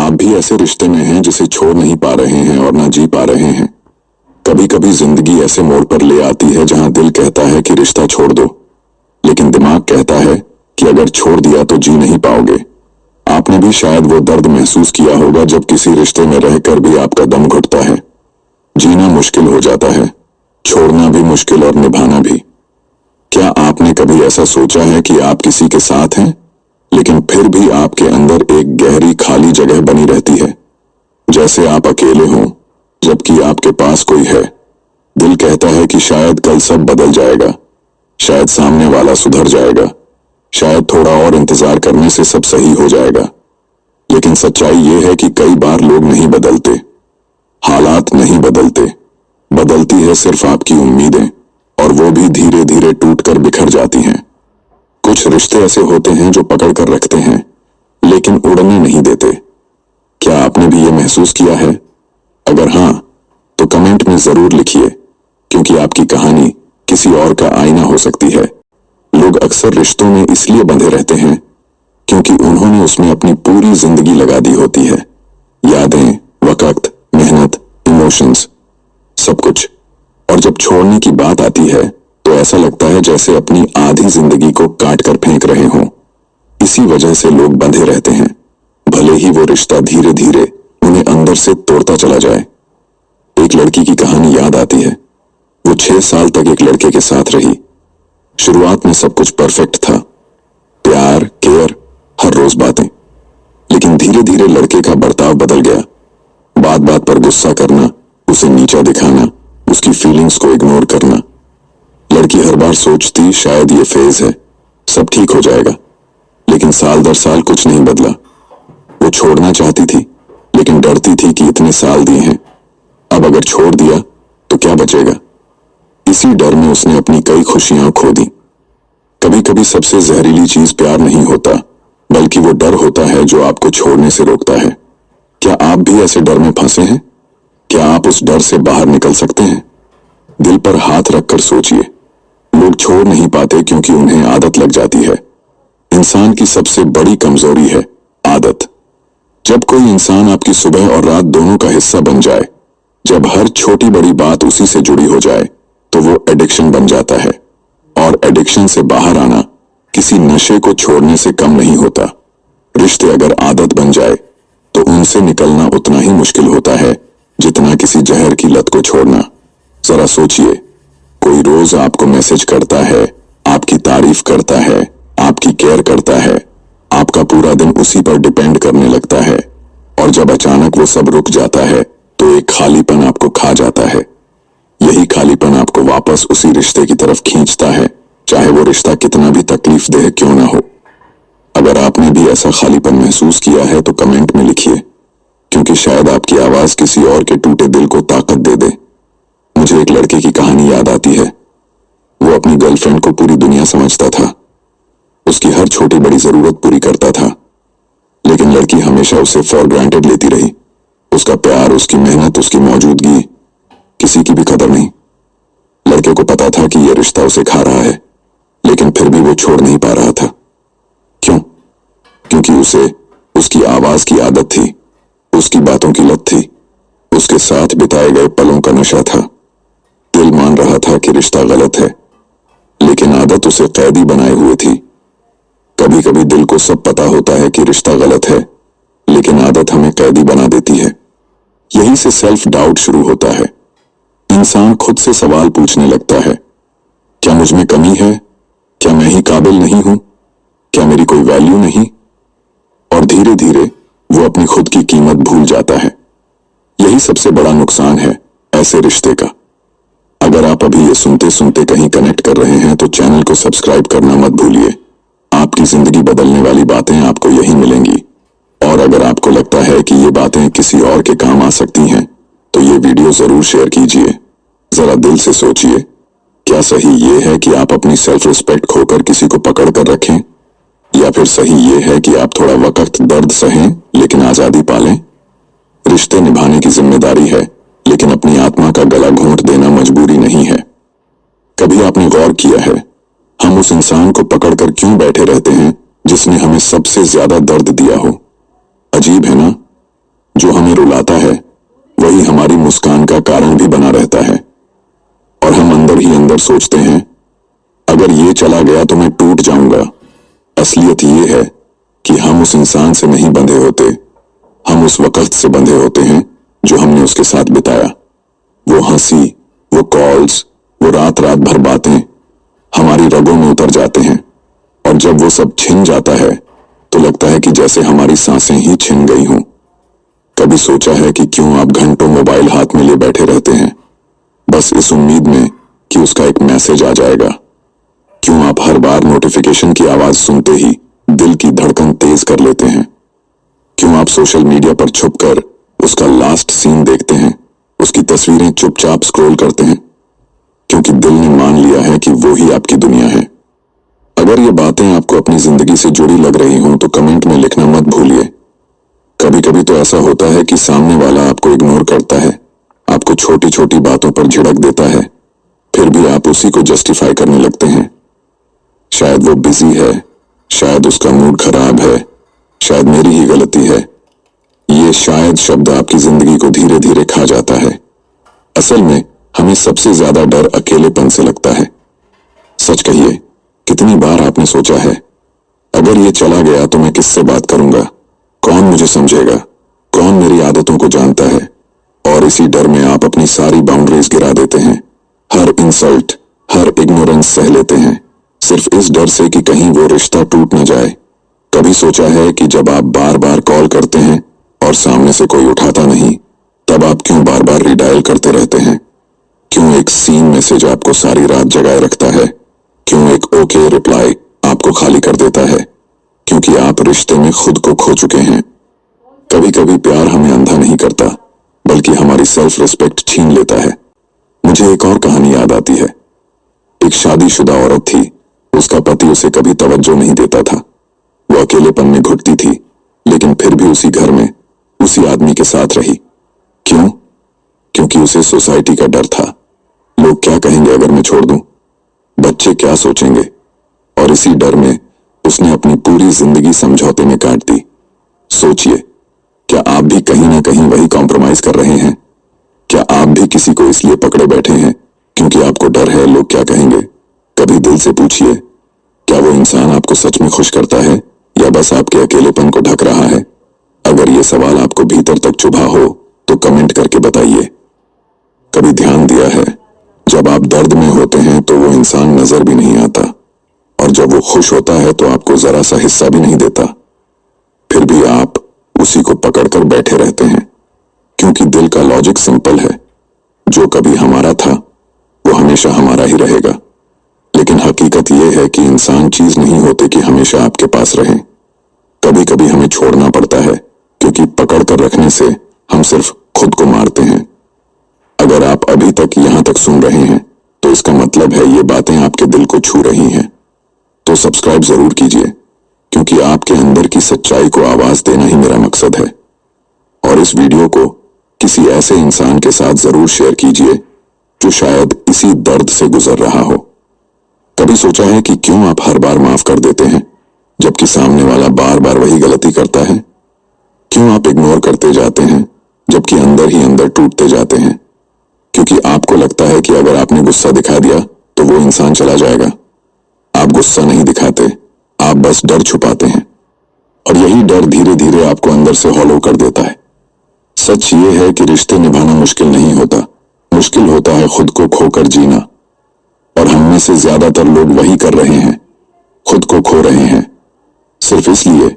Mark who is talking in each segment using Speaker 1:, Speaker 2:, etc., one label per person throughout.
Speaker 1: आप भी ऐसे रिश्ते में हैं जिसे छोड़ नहीं पा रहे हैं और ना जी पा रहे हैं? कभी कभी जिंदगी ऐसे मोड़ पर ले आती है जहां दिल कहता है कि रिश्ता छोड़ दो, लेकिन दिमाग कहता है कि अगर छोड़ दिया तो जी नहीं पाओगे। आपने भी शायद वो दर्द महसूस किया होगा जब किसी रिश्ते में रहकर भी आपका दम घुटता है। जीना मुश्किल हो जाता है, छोड़ना भी मुश्किल और निभाना भी। क्या आपने कभी ऐसा सोचा है कि आप किसी के साथ हैं, लेकिन फिर भी आपके अंदर एक गहरी खाली जगह बनी रहती है, जैसे आप अकेले हों जबकि आपके पास कोई है। दिल कहता है कि शायद कल सब बदल जाएगा, शायद सामने वाला सुधर जाएगा, शायद थोड़ा और इंतजार करने से सब सही हो जाएगा। लेकिन सच्चाई यह है कि कई बार लोग नहीं बदलते, हालात नहीं बदलते, बदलती है सिर्फ आपकी उम्मीदें, और वो भी धीरे धीरे टूटकर बिखर जाती हैं। कुछ रिश्ते ऐसे होते हैं जो पकड़ कर रखते हैं लेकिन उड़ने नहीं देते। क्या आपने भी ये महसूस किया है? अगर हाँ, तो कमेंट में जरूर लिखिए, क्योंकि आपकी कहानी किसी और का आईना हो सकती है। लोग अक्सर रिश्तों में इसलिए बंधे रहते हैं क्योंकि उन्होंने उसमें अपनी पूरी जिंदगी लगा दी होती है। यादें, वक्त, मेहनत, इमोशंस, सब कुछ। और जब छोड़ने की बात आती है तो ऐसा लगता है जैसे अपनी आधी जिंदगी को काट कर फेंक रहे हों। इसी वजह से लोग बंधे रहते हैं, भले ही वो रिश्ता धीरे धीरे उन्हें अंदर से तोड़ता चला जाए। एक लड़की की कहानी याद आती है। वो 6 साल तक एक लड़के के साथ रही। शुरुआत में सब कुछ परफेक्ट था, प्यार, केयर, हर रोज बातें। लेकिन धीरे धीरे लड़के का बर्ताव बदल गया। बात बात पर गुस्सा करना, उसे नीचा दिखाना, उसकी फीलिंग्स को इग्नोर करना। लड़की हर बार सोचती शायद ये फेज है, सब ठीक हो जाएगा, लेकिन साल दर साल कुछ नहीं बदला। वो छोड़ना चाहती थी, लेकिन डरती थी कि इतने साल दिए हैं, अब अगर छोड़ दिया तो क्या बचेगा। इसी डर में उसने अपनी कई खुशियां खो दी। कभी कभी सबसे जहरीली चीज प्यार नहीं होता, बल्कि वो डर होता है जो आपको छोड़ने से रोकता है। क्या आप भी ऐसे डर में फंसे हैं? क्या आप उस डर से बाहर निकल सकते हैं? दिल पर हाथ रखकर सोचिए। लोग छोड़ नहीं पाते क्योंकि उन्हें आदत लग जाती है। इंसान की सबसे बड़ी कमजोरी है आदत। जब कोई इंसान आपकी सुबह और रात दोनों का हिस्सा बन जाए, जब हर छोटी बड़ी बात उसी से जुड़ी हो जाए, तो वो एडिक्शन बन जाता है। और एडिक्शन से बाहर आना किसी नशे को छोड़ने से कम नहीं होता। रिश्ते अगर आदत बन जाए तो उनसे निकलना उतना ही मुश्किल होता है जितना किसी जहर की लत को छोड़ना। जरा सोचिए, कोई रोज आपको मैसेज करता है, आपकी तारीफ करता है, आपकी केयर करता है, आपका पूरा दिन उसी पर डिपेंड करने लगता है, और जब अचानक वो सब रुक जाता है तो एक खालीपन आपको खा जाता है। यही खालीपन आपको वापस उसी रिश्ते की तरफ खींचता है, चाहे वो रिश्ता कितना भी तकलीफ देह क्यों ना हो। अगर आपने भी ऐसा खालीपन महसूस किया है तो कमेंट में लिखिए, क्योंकि शायद आपकी आवाज किसी और के टूटे दिल को ताकत दे दे। मुझे एक लड़के की कहानी याद आती है। वो अपनी गर्लफ्रेंड को पूरी दुनिया समझता था, उसकी हर छोटी बड़ी जरूरत पूरी करता था, लेकिन लड़की हमेशा उसे फॉर ग्रांटेड लेती रही। उसका प्यार, उसकी मेहनत, उसकी मौजूदगी, किसी की भी कदर नहीं। लड़के को पता था कि यह रिश्ता उसे खा रहा है, लेकिन फिर भी वो छोड़ नहीं पा रहा था। क्यों? क्योंकि उसे उसकी आवाज की आदत थी, उसकी बातों की लत थी, उसके साथ बिताए गए पलों का नशा था। दिल मान रहा था कि रिश्ता गलत है, लेकिन आदत उसे कैदी बनाए हुए थी। कभी कभी दिल को सब पता होता है कि रिश्ता गलत है, लेकिन आदत हमें कैदी बना देती है। यही से सेल्फ डाउट शुरू होता है। इंसान खुद से सवाल पूछने लगता है, क्या मुझ में कमी है? क्या मैं ही काबिल नहीं हूं? क्या मेरी कोई वैल्यू नहीं? और धीरे धीरे वो अपनी खुद की कीमत भूल जाता है। यही सबसे बड़ा नुकसान है ऐसे रिश्ते का। अगर आप अभी ये सुनते सुनते कहीं कनेक्ट कर रहे हैं तो चैनल को सब्सक्राइब करना मत भूलिए। आपकी जिंदगी बदलने वाली बातें आपको यहीं मिलेंगी। और अगर आपको लगता है कि ये बातें किसी और के काम आ सकती हैं तो ये वीडियो जरूर शेयर कीजिए। जरा दिल से सोचिए, क्या सही ये है कि आप अपनी सेल्फ रिस्पेक्ट खोकर किसी को पकड़ कर रखें, या फिर सही ये है कि आप थोड़ा वक्त दर्द सहें लेकिन आजादी पालें? रिश्ते निभाने की जिम्मेदारी है, लेकिन अपनी आत्मा का गला घोंट देना मजबूरी नहीं है। कभी आपने गौर किया है, हम उस इंसान को पकड़कर क्यों बैठे रहते हैं जिसने हमें सबसे ज्यादा दर्द दिया हो? अजीब है ना? कर सोचते हैं अगर ये चला गया तो मैं टूट जाऊंगा। असलियत ये है कि हम उस इंसान से नहीं बंधे होते, हम उस वक्त से बंधे होते हैं जो हमने उसके साथ बिताया। वो हंसी, वो कॉल्स, वो रात रात भर बातें हमारी रगों में उतर जाते हैं, और जब वो सब छिन जाता है तो लगता है कि जैसे हमारी सांसें ही छिन गई हों। कभी सोचा है कि क्यों आप घंटों मोबाइल हाथ में ले बैठे रहते हैं, बस इस उम्मीद में कि उसका एक मैसेज आ जाएगा? क्यों आप हर बार नोटिफिकेशन की आवाज सुनते ही दिल की धड़कन तेज कर लेते हैं? क्यों आप सोशल मीडिया पर छुपकर उसका लास्ट सीन देखते हैं, उसकी तस्वीरें चुपचाप स्क्रॉल करते हैं? क्योंकि दिल ने मान लिया है कि वो ही आपकी दुनिया है। अगर ये बातें आपको अपनी जिंदगी से जुड़ी लग रही हों तो कमेंट में लिखना मत भूलिए। कभी कभी तो ऐसा होता है कि सामने वाला आपको इग्नोर करता है, आपको छोटी छोटी बातों पर झिड़क देता है, फिर भी आप उसी को जस्टिफाई करने लगते हैं। शायद वो बिजी है, शायद उसका मूड खराब है, शायद मेरी ही गलती है। ये शायद शब्द आपकी जिंदगी को धीरे धीरे खा जाता है। असल में हमें सबसे ज्यादा डर अकेलेपन से लगता है। सच कहिए, कितनी बार आपने सोचा है अगर ये चला गया तो मैं किससे बात करूंगा, कौन मुझे समझेगा, कौन मेरी आदतों को जानता है? और इसी डर में आप अपनी सारी बाउंड्रीज गिरा देते हैं, हर इंसल्ट, हर इग्नोरेंस सह लेते हैं, सिर्फ इस डर से कि कहीं वो रिश्ता टूट न जाए। कभी सोचा है कि जब आप बार बार कॉल करते हैं और सामने से कोई उठाता नहीं, तब आप क्यों बार बार रिडायल करते रहते हैं? क्यों एक सीन मैसेज आपको सारी रात जगाए रखता है? क्यों एक ओके रिप्लाई आपको खाली कर देता है? क्योंकि आप रिश्ते में खुद को खो चुके हैं। कभी कभी प्यार हमें अंधा नहीं करता, बल्कि हमारी सेल्फ रिस्पेक्ट छीन लेता है। मुझे एक और कहानी याद आती है। एक शादीशुदा औरत थी, उसका पति उसे कभी तवज्जो नहीं देता था। वो अकेलेपन में घुटती थी, लेकिन फिर भी उसी घर में उसी आदमी के साथ रही। क्यों? क्योंकि उसे सोसाइटी का डर था। लोग क्या कहेंगे अगर मैं छोड़ दूं? बच्चे क्या सोचेंगे? और इसी डर में उसने अपनी पूरी जिंदगी समझौते में काट दी। सोचिए, क्या आप भी कहीं ना कहीं वही कॉम्प्रोमाइज कर रहे हैं? क्या आप भी किसी को इसलिए पकड़े बैठे हैं क्योंकि आपको डर है लोग क्या कहेंगे? कभी दिल से पूछिए, क्या वो इंसान आपको सच में खुश करता है या बस आपके अकेलेपन को ढक रहा है? अगर ये सवाल आपको भीतर तक चुभा हो तो कमेंट करके बताइए। कभी ध्यान दिया है, जब आप दर्द में होते हैं तो वो इंसान नजर भी नहीं आता, और जब वो खुश होता है तो आपको जरा सा हिस्सा भी नहीं देता। फिर भी आप उसी को पकड़कर बैठे रहते हैं, क्योंकि दिल का लॉजिक सिंपल है, जो कभी हमारा था वो हमेशा हमारा ही रहेगा। लेकिन हकीकत यह है कि इंसान चीज नहीं होते कि हमेशा आपके पास रहें। कभी कभी हमें छोड़ना पड़ता है, क्योंकि पकड़ कर रखने से हम सिर्फ खुद को मारते हैं। अगर आप अभी तक यहां तक सुन रहे हैं तो इसका मतलब है ये बातें आपके दिल को छू रही हैं। तो सब्सक्राइब जरूर कीजिए, क्योंकि आपके अंदर की सच्चाई को आवाज देना ही मेरा मकसद है। और इस वीडियो को किसी ऐसे इंसान के साथ जरूर शेयर कीजिए जो शायद इसी दर्द से गुजर रहा हो। कभी सोचा है कि क्यों आप हर बार माफ कर देते हैं जबकि सामने वाला बार बार वही गलती करता है? क्यों आप इग्नोर करते जाते हैं जबकि अंदर ही अंदर टूटते जाते हैं? क्योंकि आपको लगता है कि अगर आपने गुस्सा दिखा दिया तो वो इंसान चला जाएगा। आप गुस्सा नहीं दिखाते, आप बस डर छुपाते हैं, और यही डर धीरे धीरे आपको अंदर से हॉलो कर देता है। सच ये है कि रिश्ते निभाना मुश्किल नहीं होता, मुश्किल होता है खुद को खोकर जीना। और हम में से ज्यादातर लोग वही कर रहे हैं, खुद को खो रहे हैं, सिर्फ इसलिए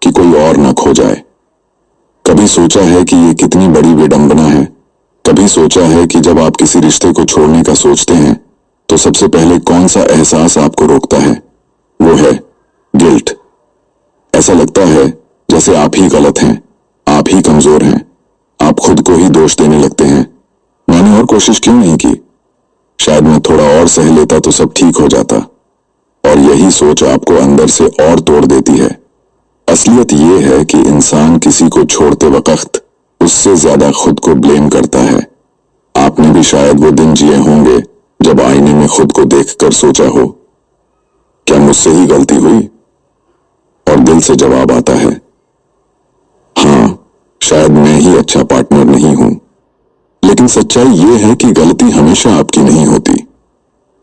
Speaker 1: कि कोई और ना खो जाए। कभी सोचा है कि ये कितनी बड़ी विडंबना है? कभी सोचा है कि जब आप किसी रिश्ते को छोड़ने का सोचते हैं तो सबसे पहले कौन सा एहसास आपको रोकता है? वो है गिल्ट। ऐसा लगता है जैसे आप ही गलत हैं, आप ही कमजोर हैं, आप खुद को ही दोष देने लगते हैं। मैंने और कोशिश क्यों नहीं की? शायद मैं थोड़ा और सह लेता तो सब ठीक हो जाता। और यही सोच आपको अंदर से और तोड़ देती है। असलियत ये है कि इंसान किसी को छोड़ते वक्त उससे ज्यादा खुद को ब्लेम करता है। आपने भी शायद वो दिन जिए होंगे जब आईने में खुद को देखकर सोचा हो, क्या मुझसे ही गलती हुई? और दिल से जवाब आता है, हाँ, शायद मैं ही अच्छा पार्टनर नहीं हूं। लेकिन सच्चाई ये है कि गलती हमेशा आपकी नहीं होती।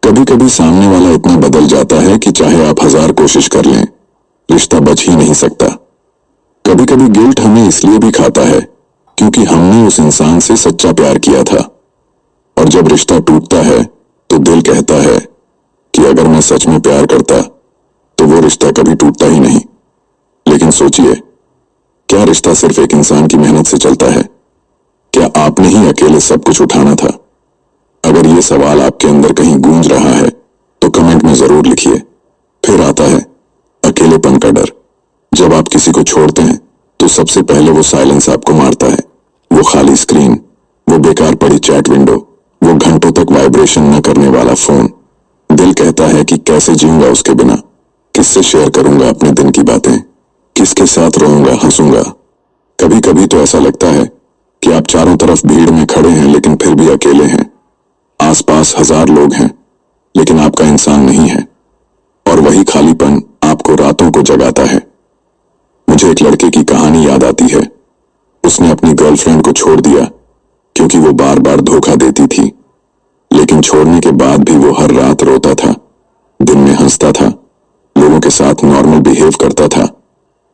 Speaker 1: कभी कभी सामने वाला इतना बदल जाता है कि चाहे आप 1000 कोशिश कर लें, रिश्ता बच ही नहीं सकता। कभी कभी गिल्ट हमें इसलिए भी खाता है क्योंकि हमने उस इंसान से सच्चा प्यार किया था, और जब रिश्ता टूटता है तो दिल कहता है कि अगर मैं सच में प्यार करता तो वो रिश्ता कभी टूटता ही नहीं। लेकिन सोचिए, क्या रिश्ता सिर्फ एक इंसान की मेहनत से चलता है? क्या आपने ही अकेले सब कुछ उठाना था? अगर ये सवाल आपके अंदर कहीं गूंज रहा है तो कमेंट में जरूर लिखिए। फिर आता है अकेलेपन का डर। जब आप किसी को छोड़ते हैं तो सबसे पहले वो साइलेंस आपको मारता है। वो खाली स्क्रीन, वो बेकार पड़ी चैट विंडो, वो घंटों तक वाइब्रेशन न करने वाला फोन। दिल कहता है कि कैसे जीऊंगा उसके बिना, किससे शेयर करूंगा अपने दिन की बातें, किसके साथ रहूंगा, हंसूंगा। कभी कभी तो ऐसा लगता है कि आप चारों तरफ भीड़ में खड़े हैं लेकिन फिर भी अकेले हैं। आसपास 1000 लोग हैं लेकिन आपका इंसान नहीं है, और वही खालीपन आपको रातों को जगाता है। मुझे एक लड़के की कहानी याद आती है। उसने अपनी गर्लफ्रेंड को छोड़ दिया क्योंकि वो बार बार धोखा देती थी, लेकिन छोड़ने के बाद भी वो हर रात रोता था। दिन में हंसता था, लोगों के साथ नॉर्मल बिहेव करता था,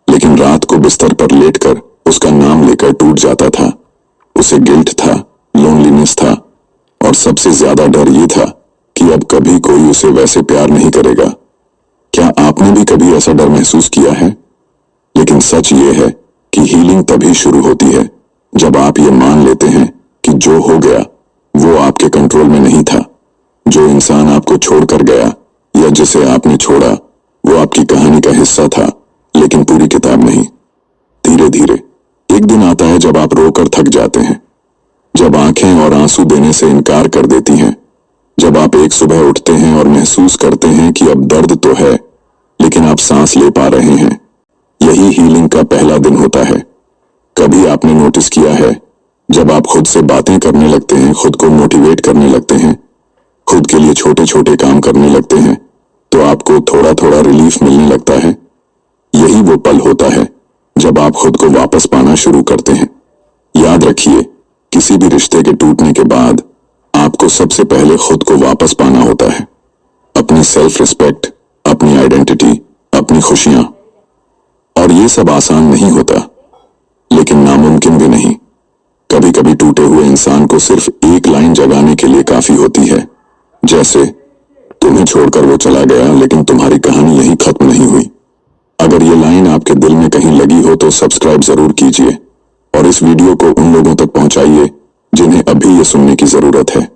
Speaker 1: लेकिन रात को बिस्तर पर लेटकर उसका नाम लेकर टूट जाता था। उसे गिल्ट था, लोनलीनेस था, और सबसे ज्यादा डर ये था कि अब कभी कोई उसे वैसे प्यार नहीं करेगा। क्या आपने भी कभी ऐसा डर महसूस किया है? लेकिन सच ये है कि हीलिंग तभी शुरू होती है जब आप ये मान लेते हैं कि जो हो गया वो आपके कंट्रोल में नहीं था। जो इंसान आपको छोड़कर गया या जिसे आपने छोड़ा वो आपकी कहानी का हिस्सा था, लेकिन पूरी किताब नहीं। धीरे धीरे एक दिन आता है जब आप रोकर थक जाते हैं, जब आंखें और आंसू देने से इनकार कर देती हैं, जब आप एक सुबह उठते हैं और महसूस करते हैं कि अब दर्द तो है लेकिन आप सांस ले पा रहे हैं। यही हीलिंग का पहला दिन होता है। कभी आपने नोटिस किया है, जब आप खुद से बातें करने लगते हैं, खुद को मोटिवेट करने लगते हैं, खुद के लिए छोटे छोटे काम करने लगते हैं, तो आपको थोड़ा थोड़ा रिलीफ मिलने लगता है। यही वो पल होता है जब आप खुद को वापस पाना शुरू करते हैं। याद रखिए, किसी भी रिश्ते के टूटने के बाद आपको सबसे पहले खुद को वापस पाना होता है। अपनी सेल्फ रिस्पेक्ट, अपनी आइडेंटिटी, अपनी खुशियां। और ये सब आसान नहीं होता, लेकिन नामुमकिन भी नहीं। कभी कभी टूटे हुए इंसान को सिर्फ एक लाइन जगाने के लिए काफी होती है, जैसे तुम्हें छोड़कर वो चला गया लेकिन तुम्हारी कहानी यहीं खत्म नहीं हुई। अगर ये लाइन आपके दिल में कहीं लगी हो तो सब्सक्राइब जरूर कीजिए और इस वीडियो को उन लोगों तक पहुंचाइए जिन्हें अभी ये सुनने की जरूरत है।